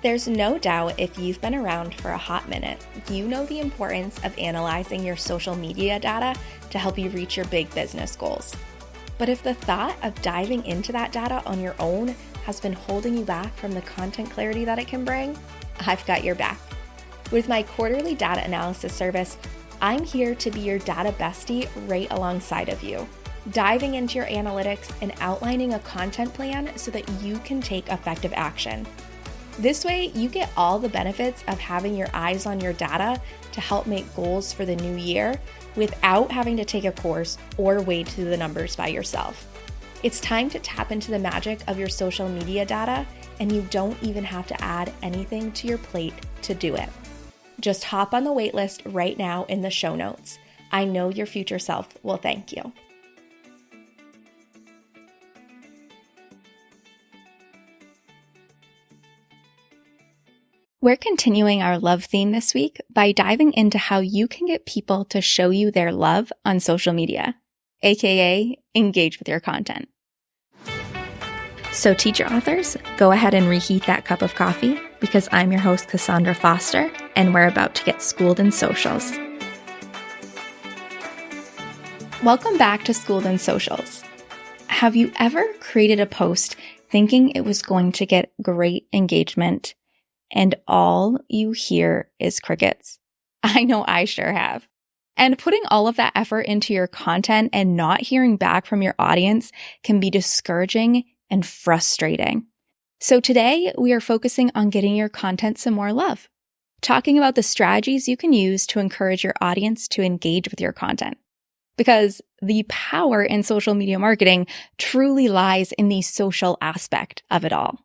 There's no doubt if you've been around for a hot minute, you know the importance of analyzing your social media data to help you reach your big business goals. But if the thought of diving into that data on your own has been holding you back from the content clarity that it can bring, I've got your back. With my quarterly data analysis service, I'm here to be your data bestie right alongside of you, diving into your analytics and outlining a content plan so that you can take effective action. This way, you get all the benefits of having your eyes on your data to help make goals for the new year without having to take a course or wade through the numbers by yourself. It's time to tap into the magic of your social media data, and you don't even have to add anything to your plate to do it. Just hop on the waitlist right now in the show notes. I know your future self will thank you. We're continuing our love theme this week by diving into how you can get people to show you their love on social media, aka engage with your content. So teacher authors, go ahead and reheat that cup of coffee because I'm your host, Cassandra Foster, and we're about to get schooled in socials. Welcome back to Schooled in Socials. Have you ever created a post thinking it was going to get great engagement and all you hear is crickets? I know I sure have. And putting all of that effort into your content and not hearing back from your audience can be discouraging and frustrating. So today we are focusing on getting your content some more love, talking about the strategies you can use to encourage your audience to engage with your content. Because the power in social media marketing truly lies in the social aspect of it all.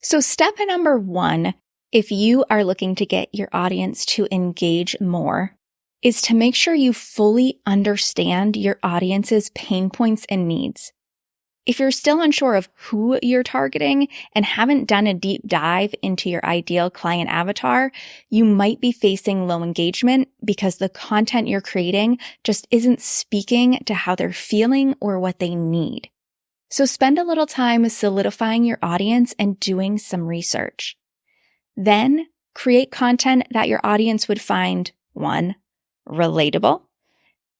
So step number 1, if you are looking to get your audience to engage more, is to make sure you fully understand your audience's pain points and needs. If you're still unsure of who you're targeting and haven't done a deep dive into your ideal client avatar, you might be facing low engagement because the content you're creating just isn't speaking to how they're feeling or what they need. So spend a little time solidifying your audience and doing some research. Then create content that your audience would find, 1, relatable.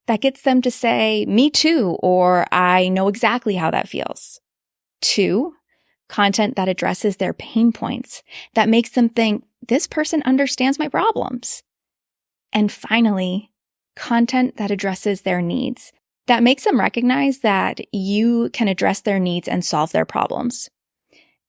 That gets them to say, me too, or I know exactly how that feels. 2, content that addresses their pain points, that makes them think, this person understands my problems. And finally, content that addresses their needs, that makes them recognize that you can address their needs and solve their problems.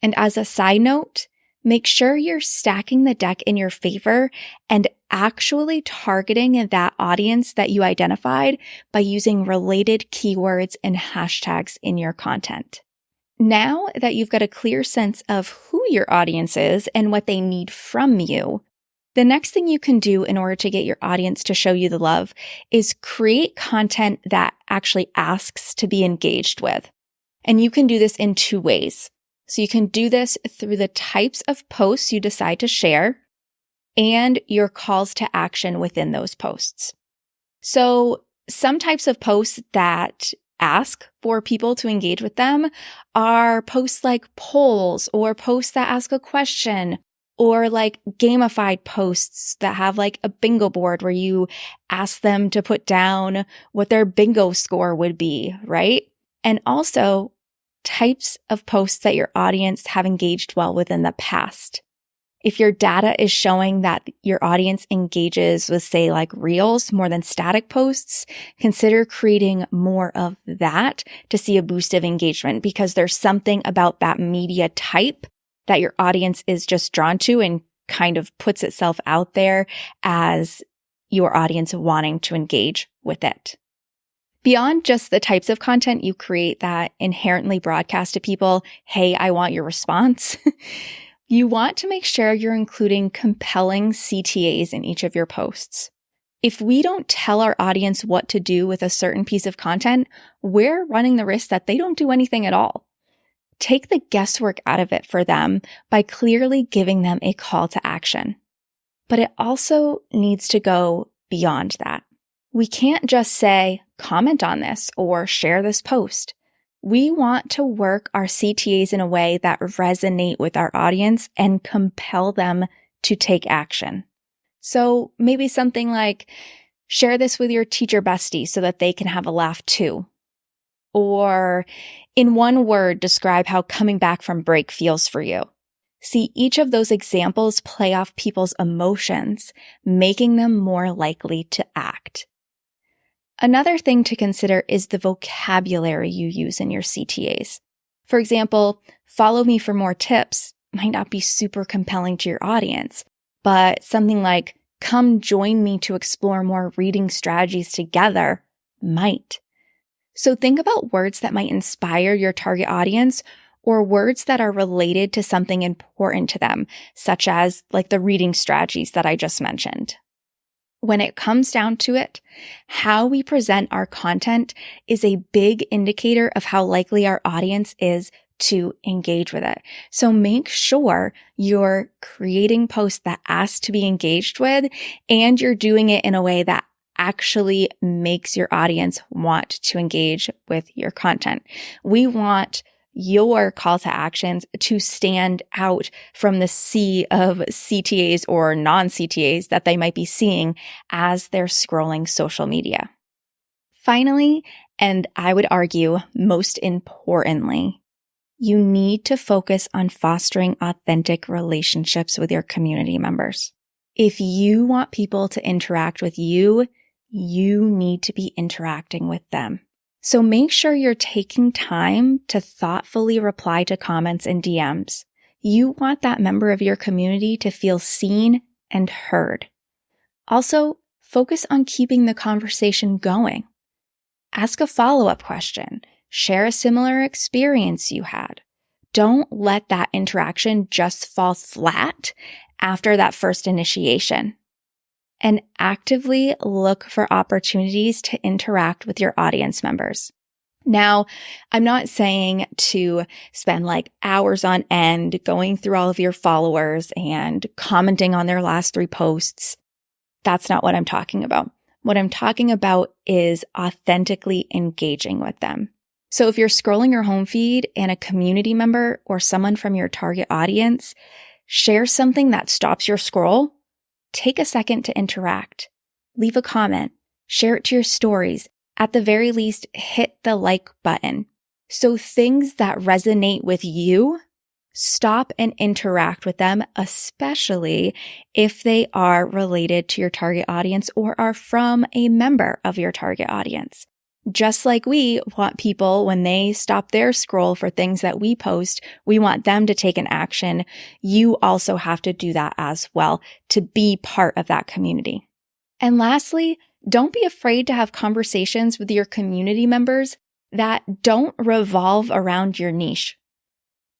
And as a side note, make sure you're stacking the deck in your favor and actually targeting that audience that you identified by using related keywords and hashtags in your content. Now that you've got a clear sense of who your audience is and what they need from you, the next thing you can do in order to get your audience to show you the love is create content that actually asks to be engaged with. And you can do this in 2 ways. So you can do this through the types of posts you decide to share and your calls to action within those posts. So some types of posts that ask for people to engage with them are posts like polls or posts that ask a question, or like gamified posts that have like a bingo board where you ask them to put down what their bingo score would be, right? And also types of posts that your audience have engaged well with in the past. If your data is showing that your audience engages with, say, like reels more than static posts, consider creating more of that to see a boost of engagement, because there's something about that media type that your audience is just drawn to and kind of puts itself out there as your audience wanting to engage with it. Beyond just the types of content you create that inherently broadcast to people, hey, I want your response, you want to make sure you're including compelling CTAs in each of your posts. If we don't tell our audience what to do with a certain piece of content, we're running the risk that they don't do anything at all. Take the guesswork out of it for them by clearly giving them a call to action. But it also needs to go beyond that. We can't just say, comment on this or share this post. We want to work our CTAs in a way that resonate with our audience and compel them to take action. So maybe something like, share this with your teacher bestie so that they can have a laugh too. Or in one word, describe how coming back from break feels for you. See, each of those examples play off people's emotions, making them more likely to act. Another thing to consider is the vocabulary you use in your CTAs. For example, follow me for more tips might not be super compelling to your audience, but something like, come join me to explore more reading strategies together might. So think about words that might inspire your target audience or words that are related to something important to them, such as like the reading strategies that I just mentioned. When it comes down to it, how we present our content is a big indicator of how likely our audience is to engage with it. So make sure you're creating posts that ask to be engaged with, and you're doing it in a way that actually makes your audience want to engage with your content. We want your call to actions to stand out from the sea of CTAs or non-CTAs that they might be seeing as they're scrolling social media. Finally, and I would argue most importantly, you need to focus on fostering authentic relationships with your community members. If you want people to interact with you, you need to be interacting with them. So make sure you're taking time to thoughtfully reply to comments and DMs. You want that member of your community to feel seen and heard. Also, focus on keeping the conversation going. Ask a follow-up question. Share a similar experience you had. Don't let that interaction just fall flat after that first initiation. And actively look for opportunities to interact with your audience members. Now, I'm not saying to spend like hours on end going through all of your followers and commenting on their last 3 posts. That's not what I'm talking about. What I'm talking about is authentically engaging with them. So if you're scrolling your home feed and a community member or someone from your target audience shares something that stops your scroll, take a second to interact. Leave a comment. Share it to your stories. At the very least, hit the like button. So things that resonate with you, stop and interact with them, especially if they are related to your target audience or are from a member of your target audience. Just like we want people, when they stop their scroll for things that we post, we want them to take an action. You also have to do that as well to be part of that community. And lastly, don't be afraid to have conversations with your community members that don't revolve around your niche.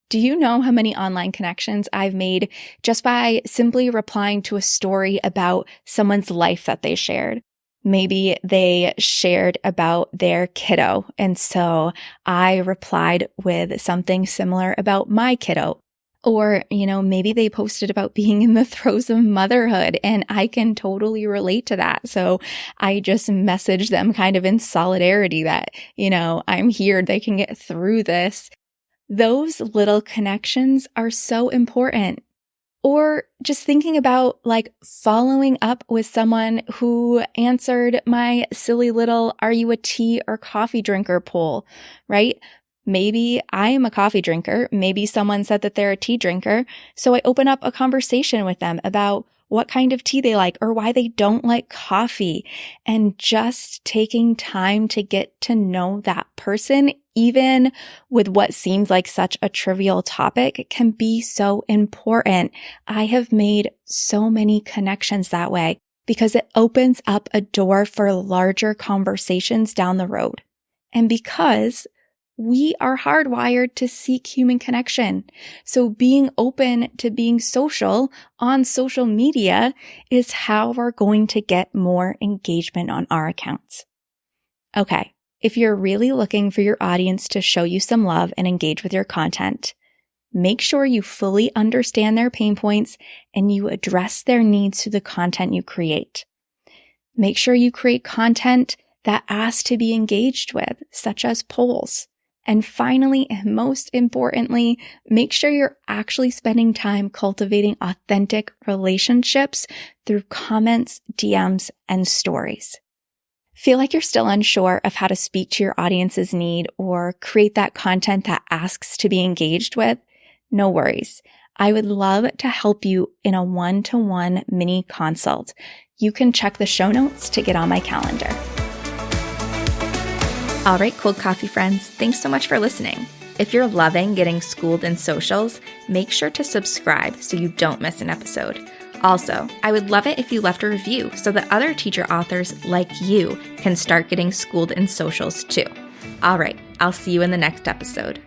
Do you know how many online connections I've made just by simply replying to a story about someone's life that they shared? Maybe they shared about their kiddo, and so I replied with something similar about my kiddo. Or, maybe they posted about being in the throes of motherhood, and I can totally relate to that. So I just messaged them kind of in solidarity that, I'm here, they can get through this. Those little connections are so important. Or just thinking about like following up with someone who answered my silly little, are you a tea or coffee drinker poll, right? Maybe I am a coffee drinker. Maybe someone said that they're a tea drinker. So I open up a conversation with them about what kind of tea they like or why they don't like coffee, and just taking time to get to know that person, even with what seems like such a trivial topic, can be so important. I have made so many connections that way because it opens up a door for larger conversations down the road. And because we are hardwired to seek human connection. So being open to being social on social media is how we're going to get more engagement on our accounts. Okay, if you're really looking for your audience to show you some love and engage with your content, make sure you fully understand their pain points and you address their needs through the content you create. Make sure you create content that asks to be engaged with, such as polls. And finally, and most importantly, make sure you're actually spending time cultivating authentic relationships through comments, DMs, and stories. Feel like you're still unsure of how to speak to your audience's need or create that content that asks to be engaged with? No worries. I would love to help you in a one-to-one mini consult. You can check the show notes to get on my calendar. All right, Cold Coffee friends, thanks so much for listening. If you're loving getting schooled in socials, make sure to subscribe so you don't miss an episode. Also, I would love it if you left a review so that other teacher authors like you can start getting schooled in socials too. All right, I'll see you in the next episode.